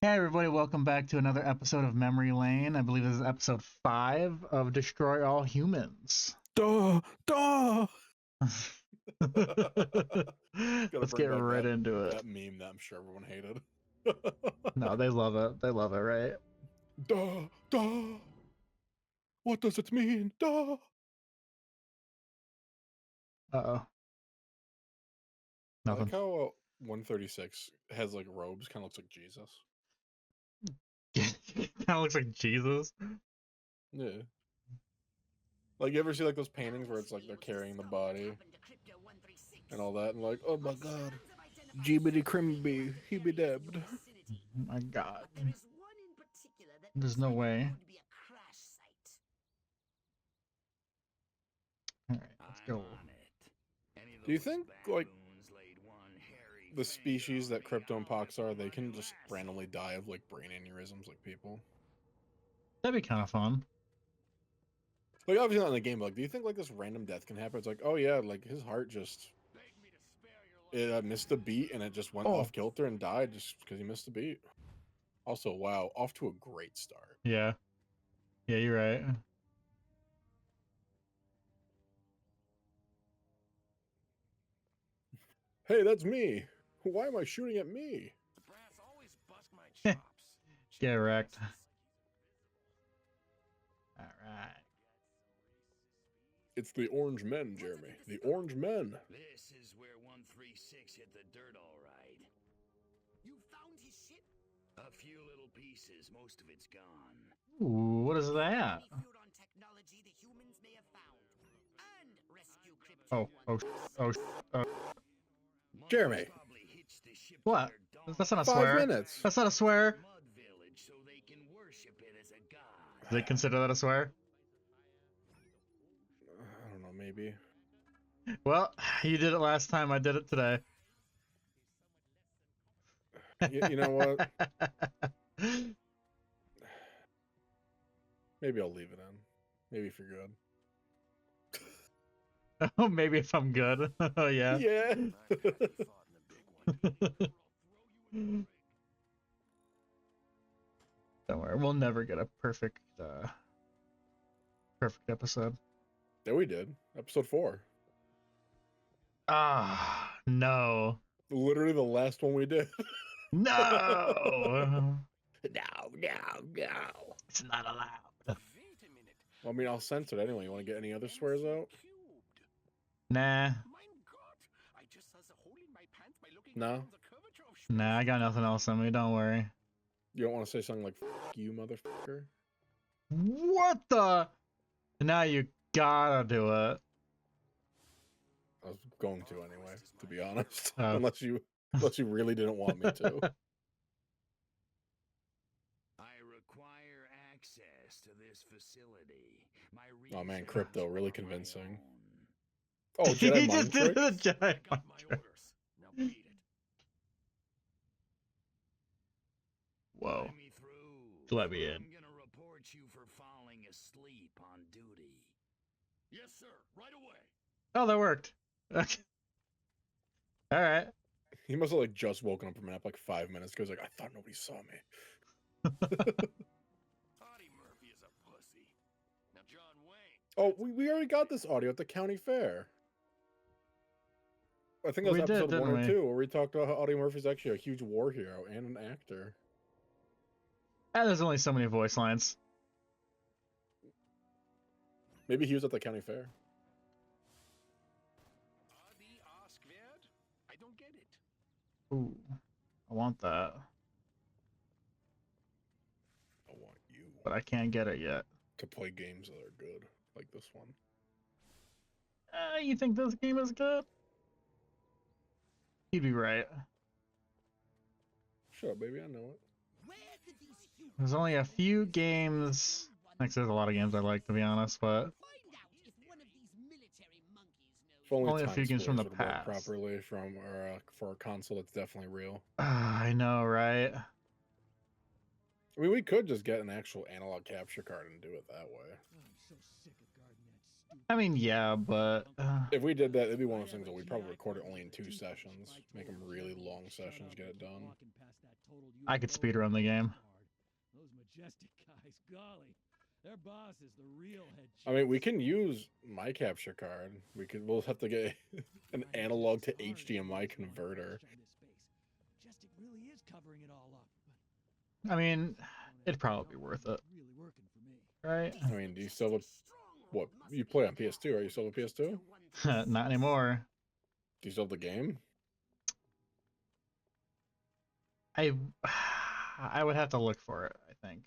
Hey everybody, welcome back to another episode of Memory Lane. I believe this is episode 5 of Destroy All Humans. Duh, duh. Let's get right into it. That meme that I'm sure everyone hated. No, they love it. They love it, right? Duh, duh. What does it mean? Duh. Uh-oh. I Nothing. like how 136 has like robes, kind of looks like Jesus. Kind of looks like Jesus. Yeah. Like, you ever see like those paintings where it's like they're carrying the body and all that, and like, oh my god, Jeebity Crimby, he be debbed. Oh my god. There's no way. Alright, let's go. Do you think, like, the species that Crypto and Pox are, they can just randomly die of, like, brain aneurysms like people? That'd be kind of fun. Like, obviously not in the game, but, like, do you think, like, this random death can happen? It's like, oh yeah, like, his heart just... It missed a beat, and it just went off kilter and died just because he missed a beat. Also, wow, off to a great start. Yeah. Yeah, you're right. Hey, that's me. Why am I shooting at me? Get wrecked. Alright. It's the Orange Men, Jeremy. The Orange Men. This is where 136 hit the dirt all right. You found his ship? A few little pieces, most of it's gone. Ooh, what is that? On technology the humans may have found. And rescue Crypto Jeremy. What? That's not a 5 swear. minutes. That's not a swear. Mud village so they can worship it as a god. Do they consider that a swear? I don't know, maybe. Well, you did it last time. I did it today. You know what? Maybe I'll leave it in. Maybe if you're good. Oh, maybe if I'm good. Oh, yeah. Yeah. Don't worry. We'll never get a perfect episode. Yeah, we did. Episode 4. Ah, no. Literally the last one we did. No. No. It's not allowed. Well, I mean, I'll censor it anyway. You want to get any other swears out? Nah. No? Nah, I got nothing else on me. Don't worry. You don't want to say something like, F you, motherfucker? What the? Now you gotta do it. I was going to anyway, to be honest. Oh. Unless you really didn't want me to. I require access to this facility. Oh man, Crypto, really convincing. Oh, He Jedi just mind did the tricks? Jedi mind trick. Now beat it. Whoa. Let me through. Let me in. I'm gonna report you for falling asleep on duty. Yes, sir. Right away. Oh, that worked. Okay. All right. He must have like just woken up from a nap like 5 minutes ago. He's like, I thought nobody saw me. Audie Murphy is a pussy. Now John Wayne. Oh, we already got this audio at the county fair. I think that was We did, episode 1 didn't or we? 2 where we talked about how Audie Murphy's actually a huge war hero and an actor. There's only so many voice lines. Maybe he was at the county fair. Audie Oskwerd? I don't get it. Ooh, I want that, I want you but I can't get it yet. to play games that are good, like this one. You think this game is good? You'd be right. Shut up, baby, I know it. Where did these humans There's only a few games. Actually, there's a lot of games I like, to be honest, but find out if one of these military monkeys knows? If only Only a Time few games from Splitters the would work past. properly from or for a console that's definitely real. I know, right? I mean, we could just get an actual analog capture card and do it that way. I'm so sick of GuardNets. I mean, yeah, but If we did that, it'd be one of those things that we'd probably record it only in 2 sessions. Make them really long sessions, get it done. I could speedrun the game. Those majestic guys, golly. Their boss is the real head. I mean, we can use my capture card. We'll have to get an analog to HDMI converter. Majestic really is covering it all up. I mean, it'd probably be worth it, Really working for me. right? I mean, do you still have what? You play on PS2, right? You still have a PS2? Not anymore. Do you still have the game? I would have to look for it, I think.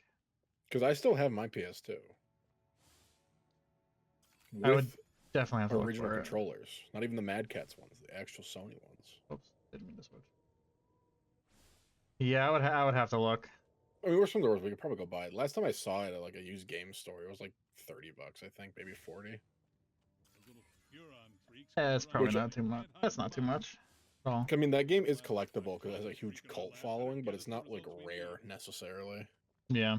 Because I still have my PS2. I would With definitely have to look original for it. controllers. Not even the Mad Catz ones, the actual Sony ones. Oops, didn't mean to switch. Yeah, I would have to look. I mean, worst from the worst, we could probably go buy it. Last time I saw it at like a used game store, it was like $30, I think, maybe 40. It's probably Which- not too much. That's not too much at all. I mean, that game is collectible because it has a huge cult following, but it's not like rare necessarily. Yeah.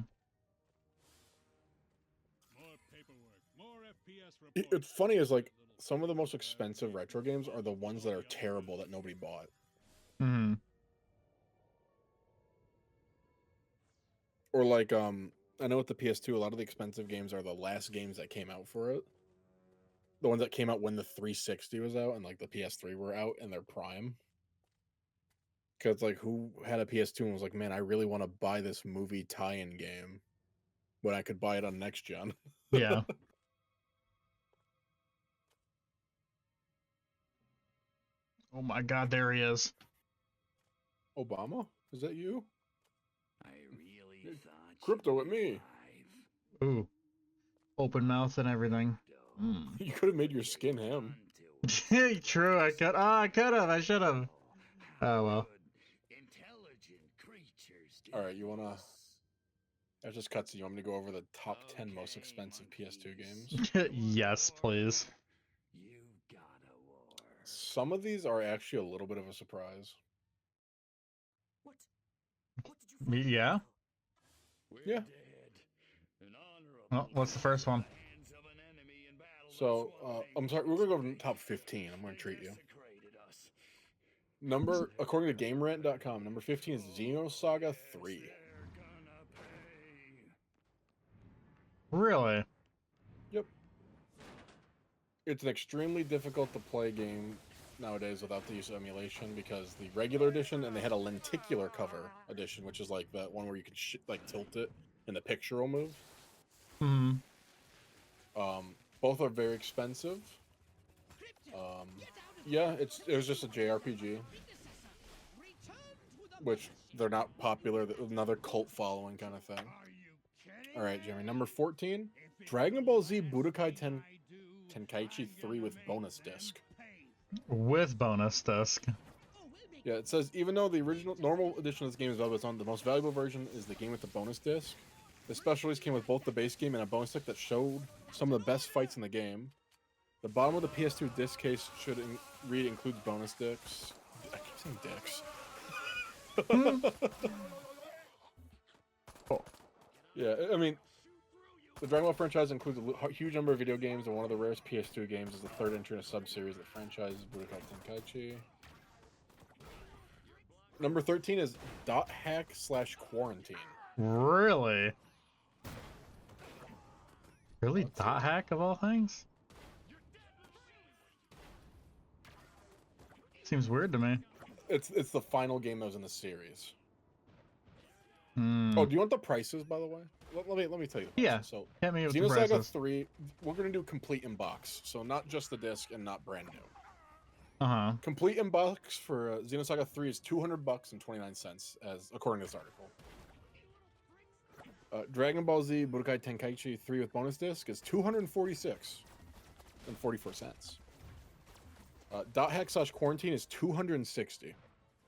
It's funny is like some of the most expensive retro games are the ones that are terrible that nobody bought. Hmm. Or like I know with the PS2, a lot of the expensive games are the last games that came out for it. The ones that came out when the 360 was out and like the PS3 were out in their prime. Because like who had a PS2 and was like, man, I really want to buy this movie tie-in game when I could buy it on next gen. Yeah. Oh my God, there he is. Obama? Is that you? I really thought Crypto you at me. were alive. Ooh. Open mouth and everything. Hmm. You could have made your skin him. True, I could. Oh, I could have. I should have. Oh well. Intelligent creatures. All right, you wanna? That's just cuts. You want me to go over the top 10 most expensive PS2 games? Yes, please. You got a war. Some of these are actually a little bit of a surprise. What? What did you find? Yeah. We're Yeah. dead. An honorable Well, what's the first one? hands of an enemy in battle So, that swallowed I'm sorry, we're gonna go to top 15. I'm gonna treat you. desecrated us. According to GameRant.com, number 15 is Xenosaga 3. They're gonna pay. Really? Yep. It's an extremely difficult to play game nowadays without the use of emulation because the regular edition and they had a lenticular cover edition, which is like that one where you can like tilt it and the picture will move. Hmm. Both are very expensive. Yeah, it was just a JRPG, which they're not popular. Another cult following kind of thing. All right, Jeremy. Number 14, Dragon Ball Z Budokai Tenkaichi 3 with bonus disc. With bonus disc. Yeah, it says even though the original normal edition of this game is available on, the most valuable version is the game with the bonus disc. The special release came with both the base game and a bonus disc that showed some of the best fights in the game. The bottom of the PS2 disc case should read includes bonus discs. I keep saying dicks. Oh. Yeah, I mean, the Dragon Ball franchise includes a huge number of video games, and one of the rarest PS2 games is the third entry in a sub-series that franchises Budokai Tenkaichi. Number 13 is Dot Hack / Quarantine. Really? Really? Dot hack of all things? Seems weird to me. It's the final game that was in the series. Hmm. Oh, do you want the prices, by the way? Let me tell you. The Yeah. prices. So Hit me with the Xenosaga prices. 3, we're gonna do complete in box, so not just the disc and not brand new. Uh-huh. Complete in box for Xenosaga 3 is $200 and 29 cents, as according to this article. Dragon Ball Z Budokai Tenkaichi 3 with bonus disc is $246 and 44 cents. Dot Hack / Quarantine is $260.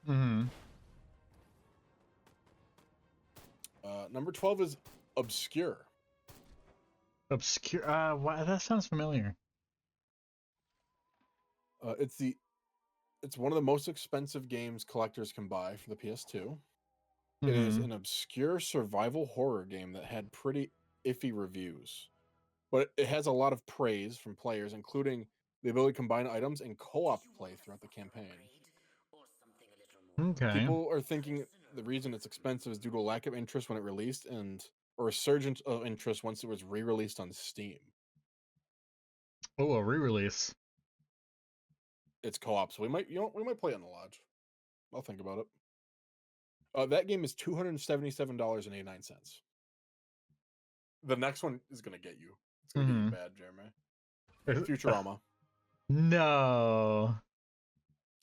Mm-hmm. Number 12 is Obscure. Obscure. Why, that sounds familiar. It's one of the most expensive games collectors can buy for the PS2. It is Mhm. an obscure survival horror game that had pretty iffy reviews. but it has a lot of praise from players, including the ability to combine items and co-op play throughout the campaign. Okay. People are thinking the reason it's expensive is due to a lack of interest when it released and a resurgence of interest once it was re-released on Steam. Oh, a re-release. It's co-op, so we might play it in the lodge. I'll think about it. That game is $277.89. The next one is gonna get you. It's gonna get you bad, Jeremy. Futurama. No.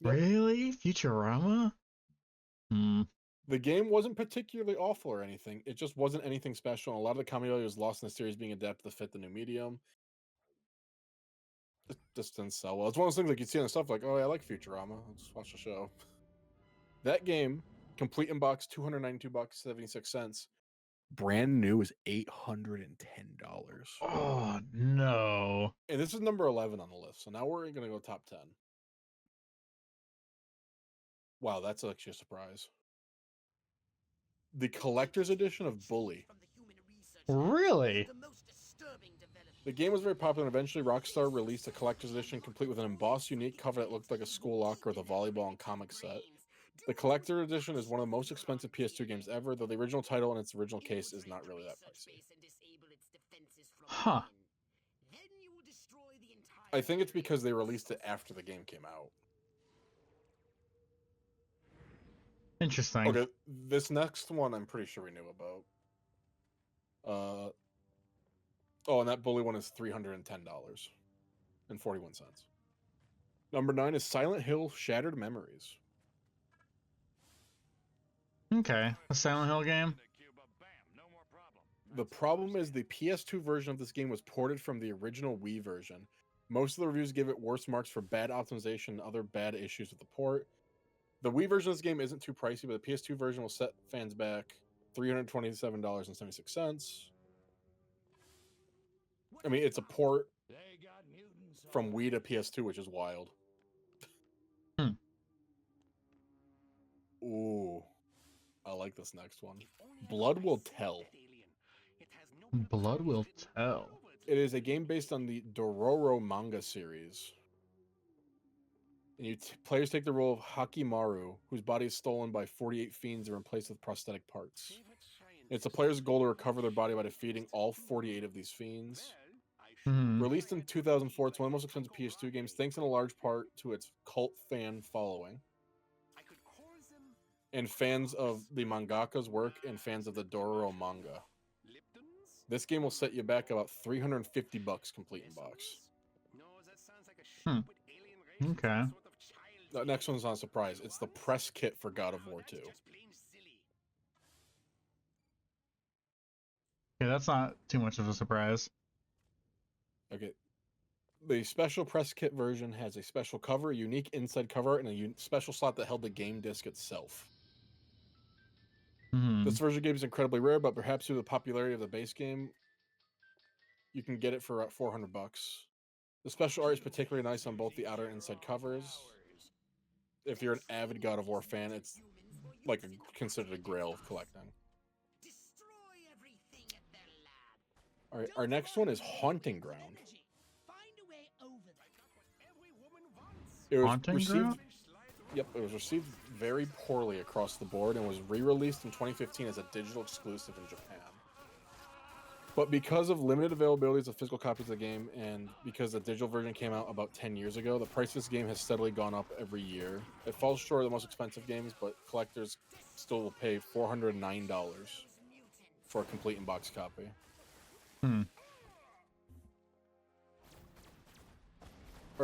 Yep. Really? Futurama? The game wasn't particularly awful or anything. It just wasn't anything special. And a lot of the comedy value was lost in the series being adapted to fit the new medium. It just didn't sell well. It's one of those things like you'd see on the stuff like, oh, yeah, I like Futurama. Let's watch the show. That game, complete in box, $292.76. Brand new is $810. Oh, no. And this is number 11 on the list. So now we're going to go top 10. Wow, that's actually a surprise. The collector's edition of Bully. Really? The game was very popular, and eventually Rockstar released a collector's edition complete with an embossed, unique cover that looked like a school locker with a volleyball and comic set. The collector edition is one of the most expensive PS2 games ever, though the original title in its original case is not really that pricey. Huh. I think it's because they released it after the game came out. Interesting. Okay, this next one I'm pretty sure we knew about. Oh, and that Bully one is $310.41. Number 9 is Silent Hill Shattered Memories. Okay, a Silent Hill game? The problem is the PS2 version of this game was ported from the original Wii version. Most of the reviews give it worse marks for bad optimization and other bad issues with the port. The Wii version of this game isn't too pricey, but the PS2 version will set fans back $327.76. I mean, it's a port from Wii to PS2, which is wild. Ooh, I like this next one. Blood Will Tell. Blood Will Tell. It is a game based on the Dororo manga series. And players take the role of Hakimaru, whose body is stolen by 48 fiends and replaced with prosthetic parts. It's a player's goal to recover their body by defeating all 48 of these fiends. Released in 2004, it's one of the most expensive PS2 games, thanks in a large part to its cult fan following. And fans of the mangaka's work and fans of the Dororo manga. This game will set you back about $350 complete in box. Okay. The next one's not a surprise. It's the press kit for God of War 2. Yeah, that's not too much of a surprise. Okay. The special press kit version has a special cover, a unique inside cover art, and a special slot that held the game disc itself. This version of the game is incredibly rare, but perhaps due to the popularity of the base game, you can get it for about $400. The special art is particularly nice on both the outer and inside covers. If you're an avid God of War fan, it's like considered a grail of collecting. All right, our next one is Haunting Ground. It was received. Yep, it was received very poorly across the board and was re-released in 2015 as a digital exclusive in Japan. But because of limited availabilities of physical copies of the game, and because the digital version came out about 10 years ago, the price of this game has steadily gone up every year. It falls short of the most expensive games, but collectors still will pay $409 for a complete in-box copy. All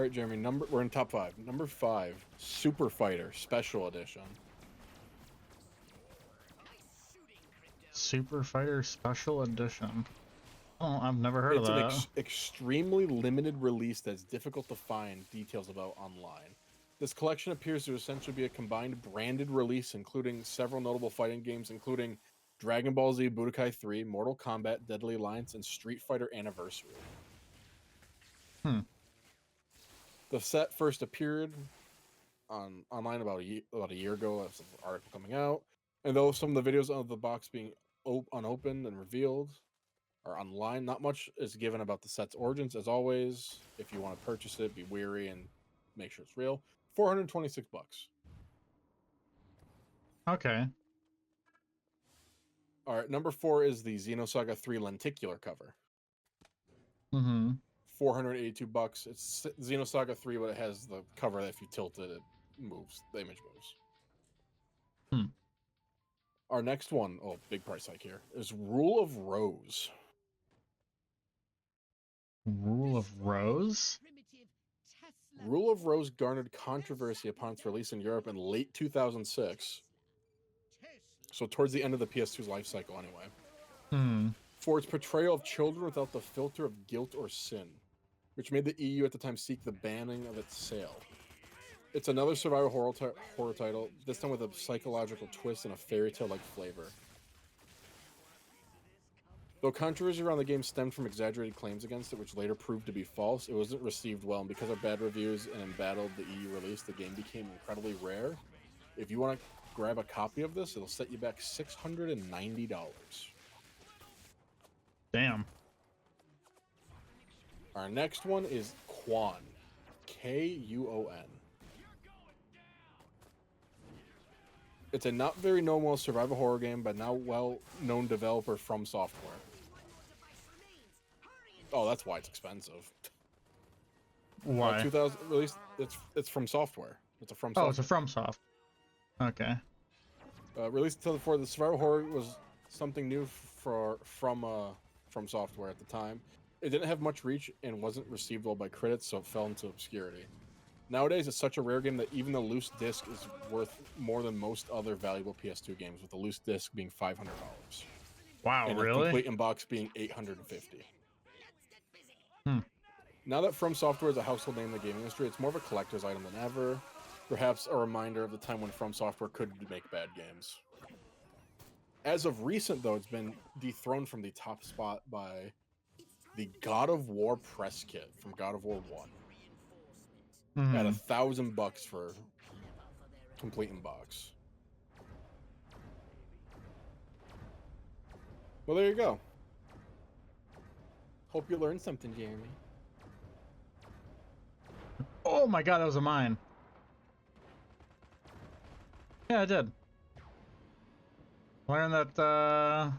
right, Jeremy, we're in top 5. Number 5, Super Fighter Special Edition. Super Fighter Special Edition. Oh, I've never heard of that. It's an extremely limited release that's difficult to find details about online. This collection appears to essentially be a combined branded release, including several notable fighting games, including Dragon Ball Z Budokai 3, Mortal Kombat, Deadly Alliance, and Street Fighter Anniversary. The set first appeared online about a year ago. That's an article coming out. And though some of the videos of the box being unopened and revealed, are online. Not much is given about the set's origins, as always. If you want to purchase it, be wary and make sure it's real. $426. Okay. All right, number 4 is the Xenosaga 3 lenticular cover. Mm-hmm. $482. It's Xenosaga 3, but it has the cover that if you tilt it, it moves. The image moves. Hmm. Our next one, oh, big price hike here, is Rule of Rose. Rule of Rose? Rule of Rose garnered controversy upon its release in Europe in late 2006. So towards the end of the PS2's life cycle, anyway. Hmm. For its portrayal of children without the filter of guilt or sin, which made the EU at the time seek the banning of its sale. It's another survival horror title, this time with a psychological twist and a fairy tale-like flavor. Though controversy around the game stemmed from exaggerated claims against it, which later proved to be false, it wasn't received well, and because of bad reviews and embattled the EU release, the game became incredibly rare. If you want to grab a copy of this, it'll set you back $690. Damn. Our next one is Kuon. Kuon. It's a not very known survival horror game by now well-known developer From Software. Oh, that's why it's expensive. Why? 2000 released. It's From Software. It's a From Software. Oh, it's a FromSoft. Okay. Released until before the survival horror was something new from Software at the time. It didn't have much reach and wasn't received well by critics, so it fell into obscurity. Nowadays, it's such a rare game that even the loose disc is worth more than most other valuable PS2 games, with the loose disc being $500. Wow, and really? a complete in-box being $850. Hmm. Now that From Software is a household name in the gaming industry, it's more of a collector's item than ever. Perhaps a reminder of the time when From Software could make bad games. As of recent, though, it's been dethroned from the top spot by the God of War press kit from God of War 1. Mm-hmm. At $1,000 for complete in box. Well, there you go. Hope you learned something, Jeremy. Oh my god, that was a mine. Yeah, I did. Learned that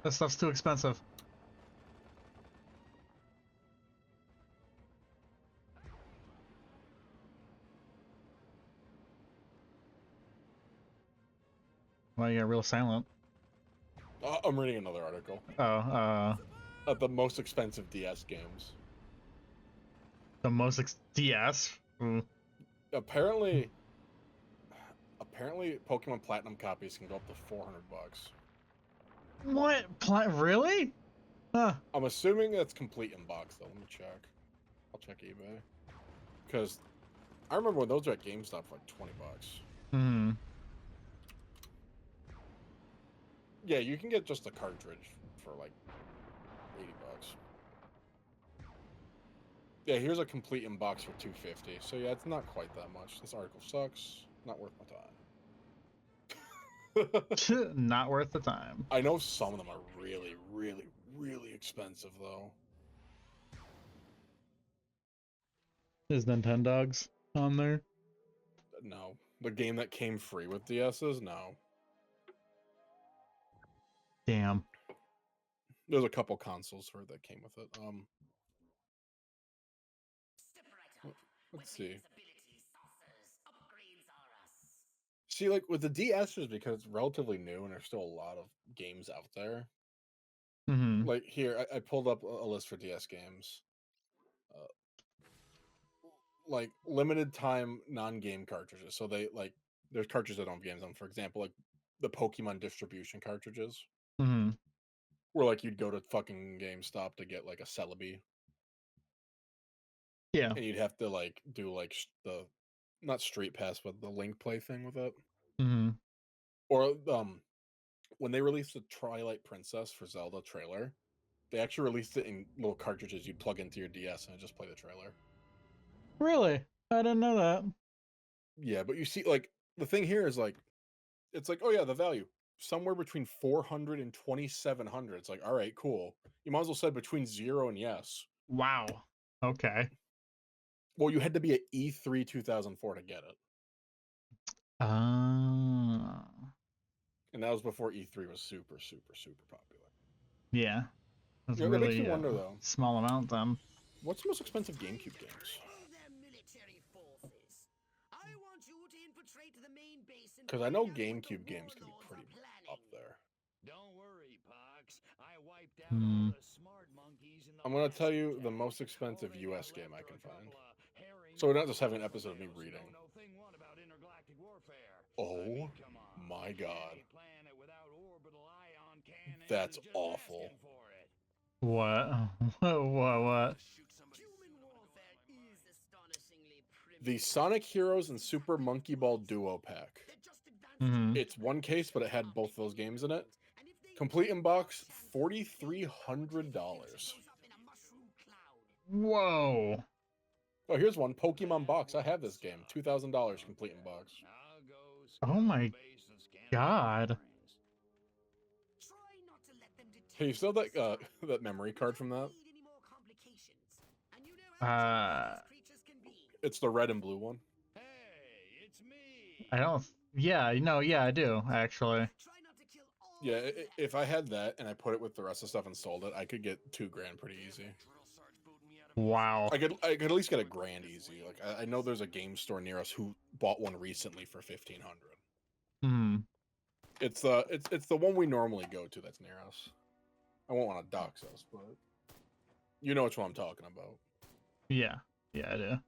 this stuff's too expensive. Well, you got real silent. I'm reading another article. Oh, The most expensive DS games. the most DS? Mm. Apparently Pokemon Platinum copies can go up to $400. What? Really? Huh. I'm assuming that's complete in box, though. Let me check. I'll check eBay. Because I remember when those were at GameStop for like $20. Hmm. Yeah, you can get just a cartridge for like $80. Yeah, here's a complete in box for $250. So yeah, it's not quite that much. This article sucks. Not worth my time. Not worth the time. I know some of them are really, really, really expensive though. Is Nintendogs on there? No, the game that came free with DSs, no. Damn. There's a couple consoles for that came with it. Let's see. See, like with the DSs, because it's relatively new and there's still a lot of games out there. Mm-hmm. Like here, I pulled up a list for DS games. Like limited time non-game cartridges. So they like there's cartridges that don't have games on. For example, like the Pokemon distribution cartridges. Mm-hmm. Where like you'd go to fucking GameStop to get like a Celebi. Yeah. And you'd have to like do like the not Street Pass, but the Link Play thing with it. Mm-hmm. Or when they released the Twilight Princess for Zelda trailer, they actually released it in little cartridges you'd plug into your DS and it just play the trailer. Really? I didn't know that. Yeah, but you see, like the thing here is like, it's like, oh yeah, the value somewhere between 400 and 2,700. It's like, all right, cool. You might as well said between 0 and yes. Wow. Okay. Well, you had to be at E3 2004 to get it. Uh, And that was before E3 was super, super, super popular. yeah. That's Yeah, that really makes me wonder, though. small amount then. What's the most expensive GameCube games? Because I know GameCube games can be pretty up there. Don't worry, Pox. I wiped out Hmm. all the smart monkeys in the I'm going to last tell you the attack. most expensive Only got US game I left can are a find. couple of herring So we're not just having an episode of me whales who reading. don't know thing one about intergalactic warfare. Oh come on. my God. Any planet without orbital ion cannons That's is just awful. asking for it. What? What? Human warfare is astonishingly The primitive. Sonic Heroes and Super Monkey Ball Duo Pack. They're just advanced Mhm. It's one case, but it had both those games in it. Complete in box, $4,300. Whoa. Oh, here's one. Pokemon box. I have this game. $2,000 complete in box. I'll go Oh my scout base and scan God. the Hey, you still have that that memory card from that? It's the red and blue one. Hey, it's me. I don't. Yeah. No. Yeah, I do actually. Yeah, if I had that and I put it with the rest of the stuff and sold it, I could get $2,000 pretty easy. Wow. I could at least get $1,000 easy. Like I know there's a game store near us who bought one recently for $1,500. Hmm. It's the one we normally go to that's near us. I won't want to dox us, but you know which one I'm talking about. Yeah. Yeah, I do. I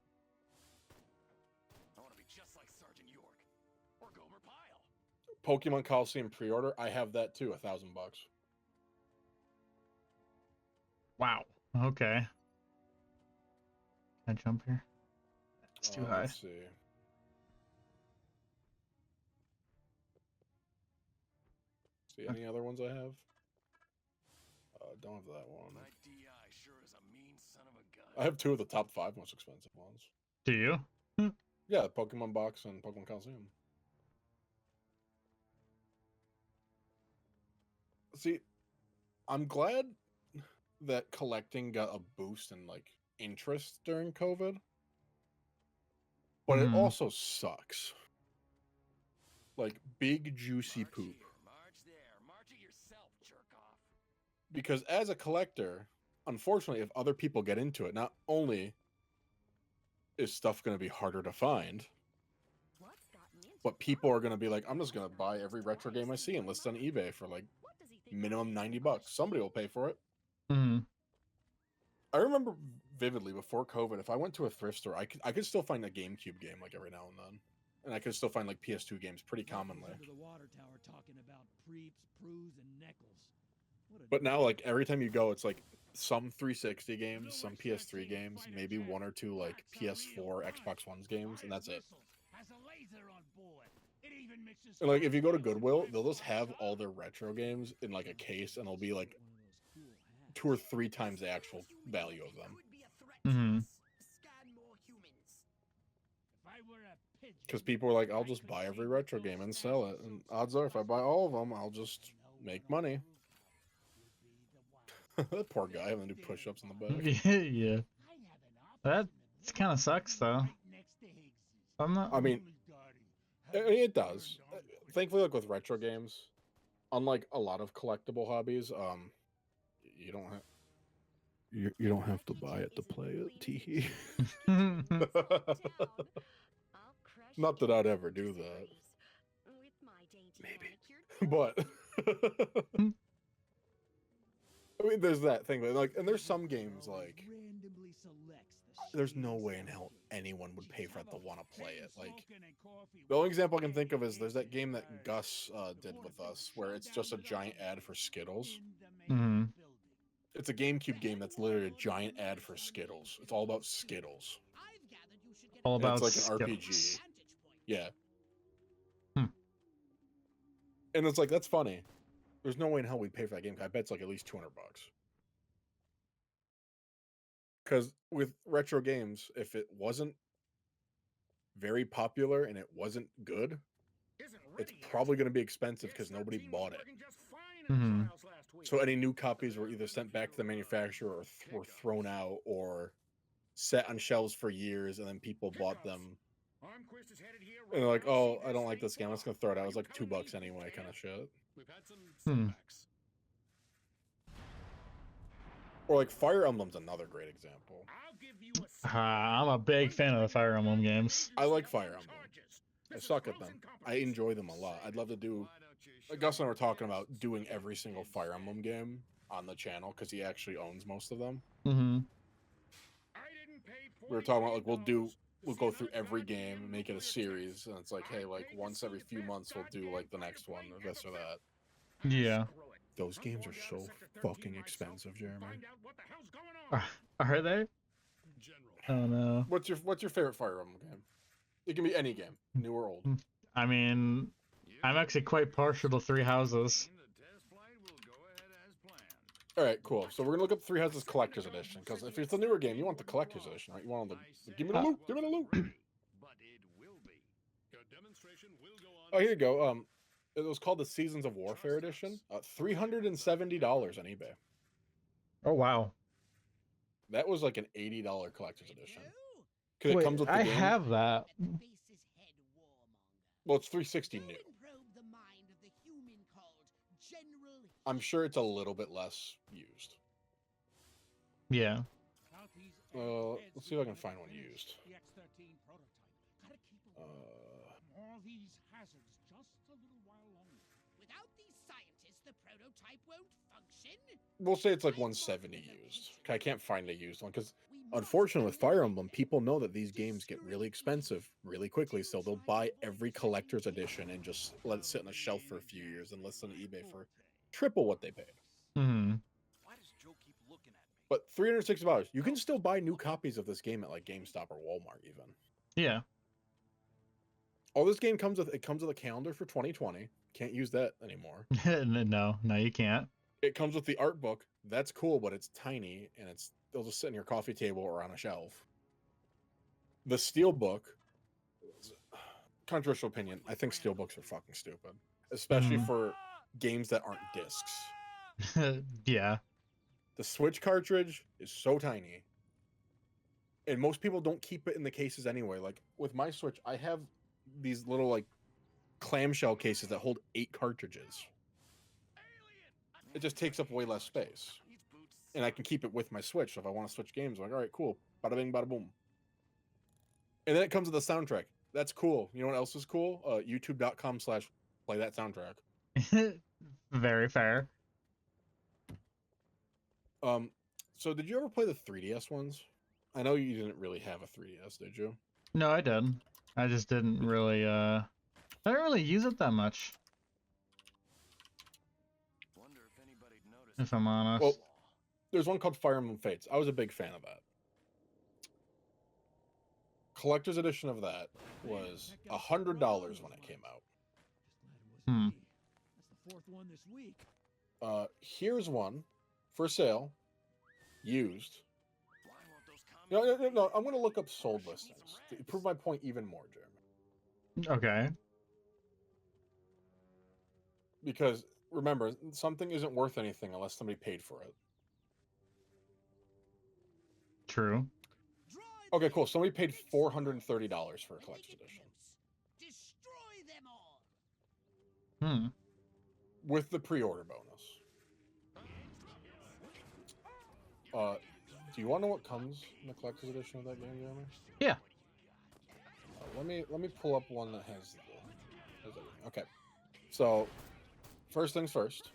want to be just like Sergeant York or Gomer Pyle. Pokemon Coliseum pre-order. I have that too. $1,000. Wow. Okay. Can I jump here? It's too high. Let's see. See any other ones I have? Don't have that one. My DI sure is a mean son of a gun. I have 2 of the top 5 most expensive ones. Do you? Yeah, Pokemon box and Pokemon Coliseum. See, I'm glad that collecting got a boost in like interest during COVID, but it Mhm. also sucks. Like big juicy March poop. here, march there, march it yourself, jerk off. Because as a collector, unfortunately, if other people get into it, not only is stuff going to be harder to find, but people are going to be like, I'm just going to buy every retro game I see and list on eBay for like minimum $90. Somebody will pay for it. Hmm. I remember vividly before COVID, if I went to a thrift store, I could still find a GameCube game like every now and then. And I could still find like PS2 games pretty commonly. Under the water tower talking about Preeps, Proos, and Neckles. What a But now, like every time you go, it's like some 360 games, some PS3 games, maybe 1 or 2 like PS4, Xbox One's games, and that's it. Has a laser on board. It even mixes And like if you go to Goodwill, they'll just have all their retro games in like a case, and it'll be like one of those cool hats. 2 or 3 times the actual value of them. Mhm. If I were a pigeon, Because people are like, I'll just buy every retro game and sell it. And odds are, if I buy all of them, I'll just make money. That poor guy having to do push-ups in the back. Yeah. That kind of sucks though. I'm not. I mean, it does. Thankfully, like with retro games, unlike a lot of collectible hobbies, you don't have you don't have to buy it to play it. Teehee. Not that I'd ever do that. Maybe. But I mean, there's that thing, but like, and there's some games like there's no way in hell anyone would pay for it to want to play it. Like, the only example I can think of is there's that game that Gus did with us, where it's just a giant ad for Skittles. Mhm. It's a GameCube game that's literally a giant ad for Skittles. It's all about Skittles. All And about it's like an Skittles. RPG. Yeah. Hmm. And it's like, that's funny. There's no way in hell we'd pay for that game. I bet it's like at least $200. Because with retro games, if it wasn't very popular and it wasn't good, it's probably going to be expensive because nobody bought it. Mm-hmm. So any new copies were either sent back to the manufacturer or were thrown out or set on shelves for years, and then people bought them. And they're like, oh, I don't like this game. I'm just going to throw it out. It was like $2 anyway, kind of shit. Or like Fire Emblem's another great example. I'm a big fan of the Fire Emblem games. I like Fire Emblem. I suck at them. I enjoy them a lot. I'd love to do... Gus and I were talking about doing every single Fire Emblem game on the channel because he actually owns most of them. Mm-hmm. We were talking about like we'll go through every game and make it a series, and it's like, hey, like once every few months we'll do like the next one or this or that. Yeah. Those games are so fucking expensive, Jeremy. Are they? Oh no. What's your favorite Fire Emblem game? It can be any game, new or old. I mean, I'm actually quite partial to Three Houses. All right, cool. So we're gonna look up Three Houses Collector's Edition because if it's a newer game, you want the Collector's Edition, right? You want all the give me the loot, give me the loot. Oh, here you go. It was called the Seasons of Warfare Edition. $370 on eBay. Oh wow. That was like an $80 collector's edition. Because it comes with the I game. have that. Well, it's 360 new. I'm sure it's a little bit less used. Yeah. Let's see if I can find one used. All these hazards just a little while longer. Without these scientists, the prototype won't function. We'll say it's like 170 used. I can't find a used one because, unfortunately, with Fire Emblem, people know that these games get really expensive really quickly, so they'll buy every collector's edition and just let it sit on a shelf for a few years and list on eBay for triple what they paid. Mm-hmm. Why does Joe keep looking at me? But $360, you can still buy new copies of this game at like GameStop or Walmart even. Yeah. All this game comes with, it comes with a calendar for 2020. Can't use that anymore. No, you can't. It comes with the art book. That's cool, but it's tiny and it'll just sit on your coffee table or on a shelf. The steel book, controversial opinion, I think steel books are fucking stupid, especially for games that aren't discs. Yeah. The Switch cartridge is so tiny, and most people don't keep it in the cases anyway. Like with my Switch, I have these little like clamshell cases that hold 8 cartridges. It just takes up way less space, and I can keep it with my Switch. So if I want to switch games, I'm like, all right, cool, bada bing, bada boom. And then it comes with the soundtrack. That's cool. You know what else is cool? YouTube.com/play that soundtrack. Very fair. So did you ever play the 3DS ones? I know you didn't really have a 3DS, did you? No, I did. I just didn't really I didn't really use it that much. Wonder if anybody'd notice. If I'm honest. Well, there's one called Fire Emblem Fates. I was a big fan of that. Collector's edition of that was $100 when it came out. That's the 4th one this week. Here's one for sale, used. Why won't those comments? No, I'm going to look up sold listings to prove my point even more, Jeremy. Okay. Because remember, something isn't worth anything unless somebody paid for it. True. Okay, cool. Somebody paid $430 for a collector's edition. Destroy them all. With the pre-order bonus. Do you want to know what comes in the collector's edition of that game, Jeremy? Yeah. Let me pull up one that has everything. Okay. So, first things first.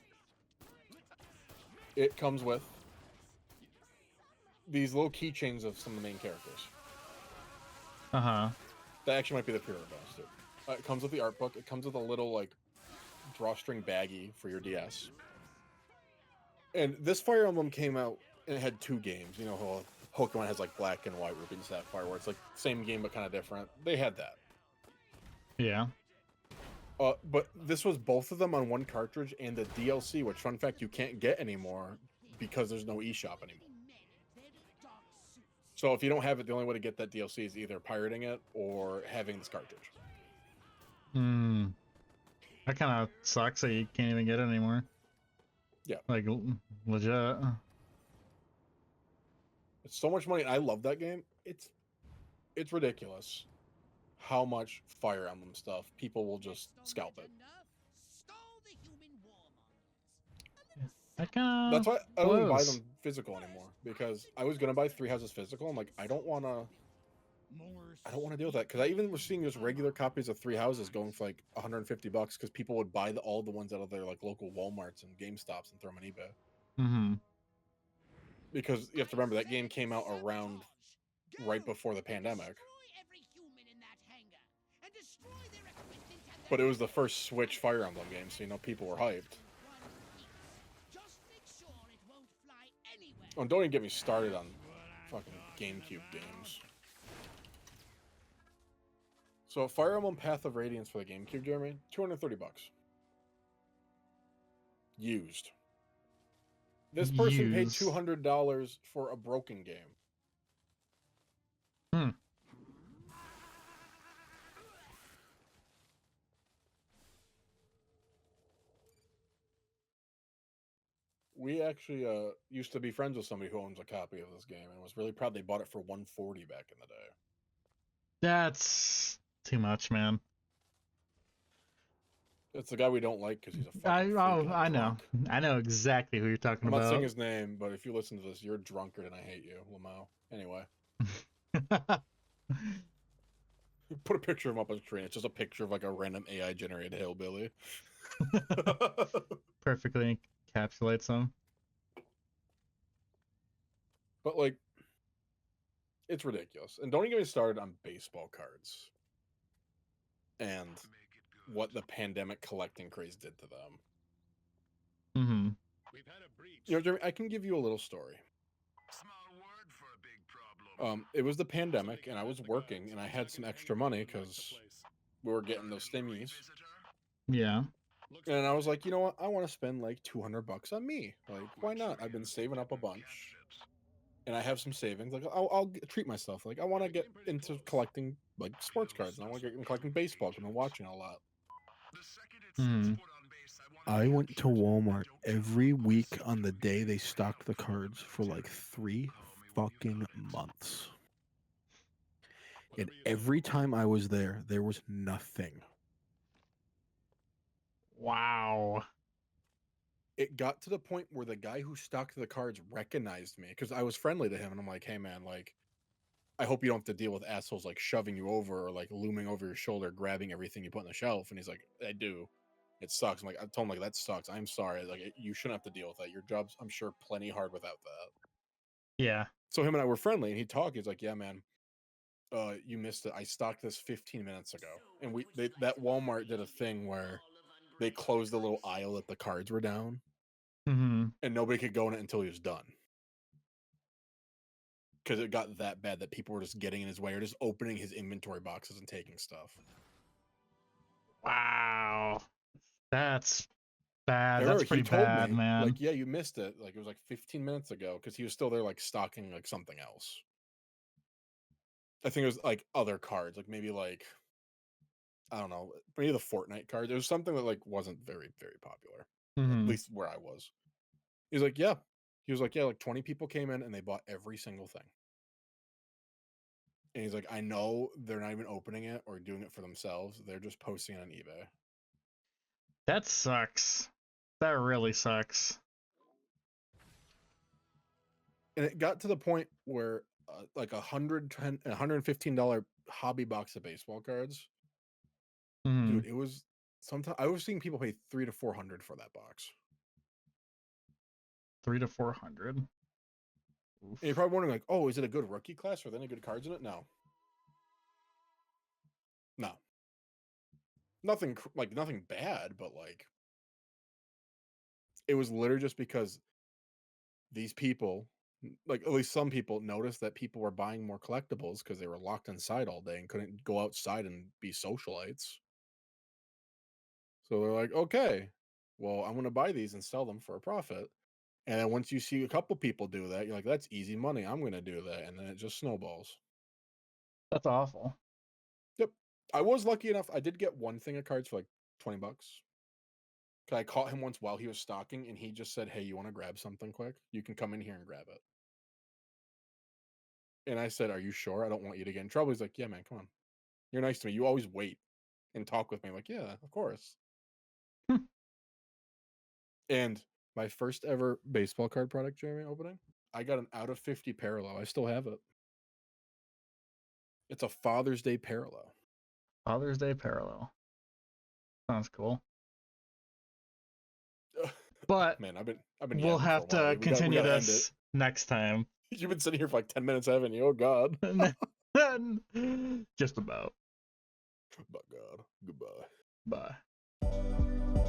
It comes with these little keychains of some of the main characters. Uh-huh. That actually might be the pre-order bonus too. It comes with the art book. It comes with a little like drawstring baggie for your DS. And this Fire Emblem came out and it had 2 games. You know how Pokemon has like Black and White, Ruby and Sapphire, where it's like same game but kind of different. They had that. Yeah. But this was both of them on one cartridge and the DLC, which fun fact you can't get anymore because there's no eShop anymore. So if you don't have it, the only way to get that DLC is either pirating it or having this cartridge. That kind of sucks that you can't even get it anymore. Yeah. Like, legit. It's so much money. I love that game. It's ridiculous how much Fire Emblem stuff people will just scalp it. That kind That's of why I don't even buy blows. them physical anymore, because I was gonna buy Three Houses physical. I'm like, I don't want to deal with that, because I even was seeing just regular copies of Three Houses going for like $150 because people would buy all the ones out of their like local Walmarts and GameStops and throw them on eBay. Mm-hmm. Because you have to remember that game came out around right before the pandemic. But it was the first Switch Fire Emblem game, so you know people were hyped. Oh, and don't even get me started on fucking GameCube games. So Fire Emblem Path of Radiance for the GameCube, Jeremy, $230. Used. This person paid Used. $200 for a broken game. Hmm. We actually used to be friends with somebody who owns a copy of this game and was really proud they bought it for $140 back in the day. That's too much, man. It's the guy we don't like because he's a fucking I freak and a I know. drunk. I know exactly who you're talking I'm not about. saying his name, but if you listen to this, you're a drunkard and I hate you, Lamau. Anyway. Put a picture of him up on the screen. It's just a picture of like a random AI generated hillbilly. Perfectly encapsulates them. But like, it's ridiculous. And don't even get me started on baseball cards and what the pandemic collecting craze did to them. Mm-hmm. You know, Jeremy, I can give you a little story. It was the pandemic, and I was working, and I had some extra money because we were getting those stimmies. Yeah. And I was like, you know what? I want to spend like $200 on me. Like, why not? I've been saving up a bunch, and I have some savings. Like, I'll treat myself. Like, I want to get into collecting like sports cards, and I want to get into collecting baseball because I've been watching a lot. Hmm. I went to Walmart every week on the day they stocked the cards for like 3 fucking months. And every time I was there was nothing. Wow. It got to the point where the guy who stocked the cards recognized me because I was friendly to him, and I'm like, hey man, like, I hope you don't have to deal with assholes like shoving you over or like looming over your shoulder, grabbing everything you put on the shelf. And he's like, I do. It sucks. I'm like, I told him like, that sucks. I'm sorry. Like, you shouldn't have to deal with that. Your job's, I'm sure, plenty hard without that. Yeah. So him and I were friendly, and he talked. He's like, yeah, man, you missed it. I stocked this 15 minutes ago. And that Walmart did a thing where they closed the little aisle that the cards were down, Mm-hmm. and nobody could go in it until he was done. Because it got that bad that people were just getting in his way or just opening his inventory boxes and taking stuff. Wow. That's bad. I That's remember pretty he told bad, me, man. like, yeah, you missed it. Like, it was like 15 minutes ago because he was still there, like, stocking like something else. I think it was like other cards, like maybe like, I don't know, maybe the Fortnite cards. It was something that like wasn't very, very popular, at Mm-hmm. least where I was. He's like, yeah. He was like, yeah, like 20 people came in and they bought every single thing. And he's like, I know they're not even opening it or doing it for themselves. They're just posting it on eBay. That sucks. That really sucks. And it got to the point where like $115 hobby box of baseball cards. Mm-hmm. Dude, it was sometimes I was seeing people pay $300 to $400 for that box. 300 to 400. And you're probably wondering, like, oh, is it a good rookie class? Are there any good cards in it? No. No. Nothing bad, but like, it was literally just because these people, like at least some people, noticed that people were buying more collectibles because they were locked inside all day and couldn't go outside and be socialites. So they're like, okay, well, I'm going to buy these and sell them for a profit. And then once you see a couple people do that, you're like, that's easy money. I'm going to do that. And then it just snowballs. That's awful. Yep. I was lucky enough. I did get one thing of cards for like $20. 'Cause I caught him once while he was stalking, and he just said, "Hey, you want to grab something quick? You can come in here and grab it." And I said, "Are you sure? I don't want you to get in trouble." He's like, "Yeah, man, come on. You're nice to me. You always wait and talk with me." I'm like, "Yeah, of course." Hmm. And my first ever baseball card product, Jeremy, opening, I got an out of 50 parallel. I still have it. It's a Father's Day parallel. Father's Day parallel. Sounds cool. But Man, I've been we'll yapping have for a while. to continue gotta end it. this next time. You've been sitting here for like 10 minutes, haven't you? Oh God. Just about. But God, goodbye. Bye.